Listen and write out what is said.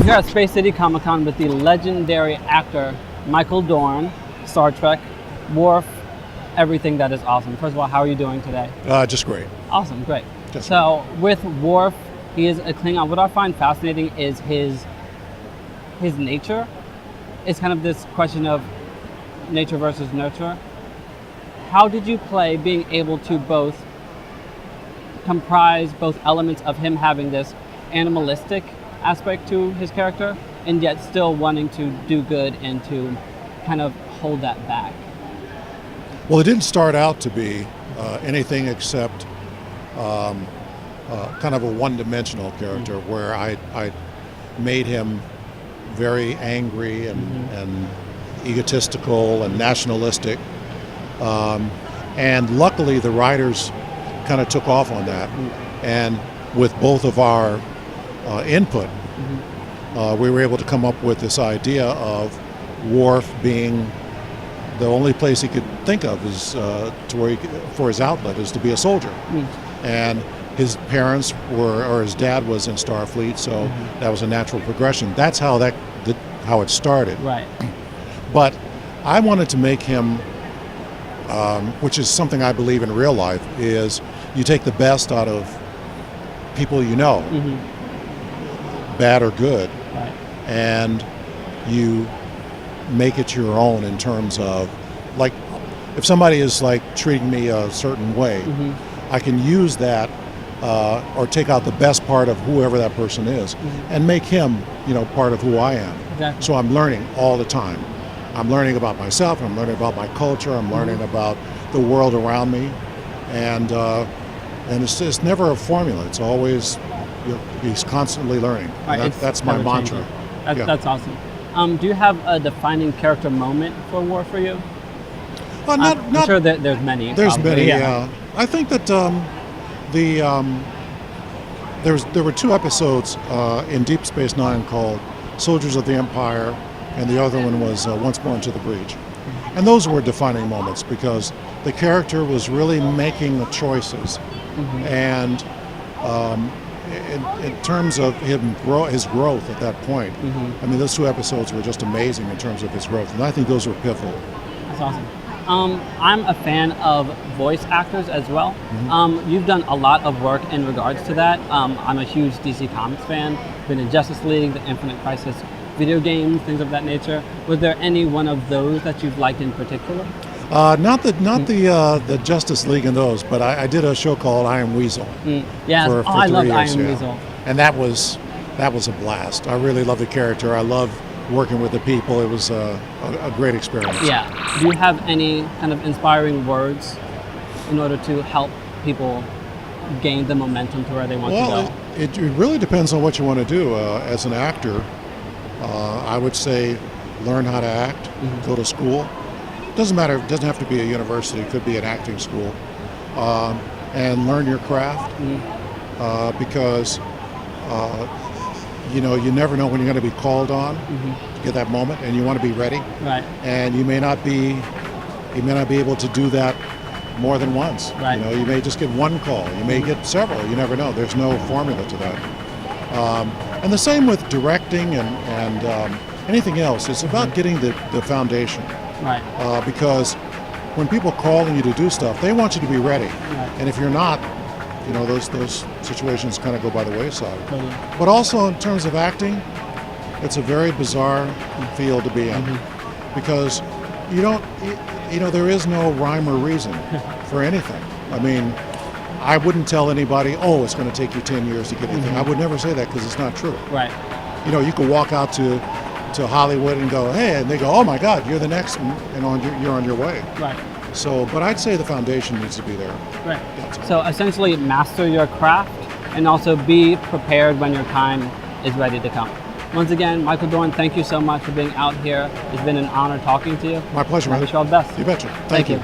I'm here at Space City Comic-Con with the legendary actor Michael Dorn, Star Trek, Worf, everything that is awesome. First of all, how are you doing today? Just great. Awesome, great. Just so with Worf, he is a Klingon. What I find fascinating is his nature. It's kind of this question of nature versus nurture. How did you play being able to both comprise both elements of him having this animalistic aspect to his character and yet still wanting to do good and to kind of hold that back? Well, it didn't start out to be anything except kind of a one-dimensional character where I made him very angry and egotistical and nationalistic. And luckily the writers kind of took off on that. And with both of our input, we were able to come up with this idea of Worf being the only place he could think of is to where for his outlet is to be a soldier. And his parents were, or his dad was in Starfleet, so that was a natural progression. That's how how it started. Right. But I wanted to make him, which is something I believe in real life, is you take the best out of people you know, bad or good, Right. and you make it your own in terms of, like, if somebody is like treating me a certain way, I can use that or take out the best part of whoever that person is and make him, part of who I am. Exactly. So I'm learning all the time. I'm learning about myself, I'm learning about my culture, I'm learning about the world around me, and it's never a formula. It's always, he's constantly learning. Right, That's my mantra. That's awesome. Do you have a defining character moment for Worf for you? I'm sure that there's many. There's probably. many. I think that there were two episodes in Deep Space Nine called Soldiers of the Empire, and the other one was Once More Into the Breach. And those were defining moments because the character was really making the choices. And in terms of his growth at that point, I mean, those two episodes were just amazing in terms of his growth, and I think those were pivotal. That's awesome. I'm a fan of voice actors as well. You've done a lot of work in regards to that. I'm a huge DC Comics fan, been in Justice League, the Infinite Crisis video games, things of that nature. Was there any one of those that you've liked in particular? Not the Justice League and those, but I did a show called Iron Weasel. Yeah, for I 3 love years, Iron Weasel. And that was a blast. I really love the character. I love working with the people. It was a great experience. Yeah. Do you have any kind of inspiring words in order to help people gain the momentum to where they want to go? Well, it really depends on what you want to do. As an actor, I would say learn how to act, go to school. Doesn't matter, it doesn't have to be a university, it could be an acting school. And learn your craft because you never know when you're going to be called on to get that moment, and you want to be ready. Right. And you may not be able to do that more than once. Right. You may just get one call, you may get several, you never know. There's no formula to that. And the same with directing and anything else. It's about getting the foundation. Right. Because when people call on you to do stuff, they want you to be ready. Right. And if you're not, those situations kind of go by the wayside. Totally. But also in terms of acting, it's a very bizarre field to be in because there is no rhyme or reason for anything. I mean, I wouldn't tell anybody, oh, it's going to take you 10 years to get anything. I would never say that because it's not true. Right. You could walk out to Hollywood and go, hey, and they go, oh my God, you're the next, and you're on your way. Right. So, but I'd say the foundation needs to be there. Right. Yeah, So essentially master your craft and also be prepared when your time is ready to come. Once again, Michael Dorn, thank you so much for being out here. It's been an honor talking to you. My pleasure, I man. wish you all the best. You betcha. Thank you.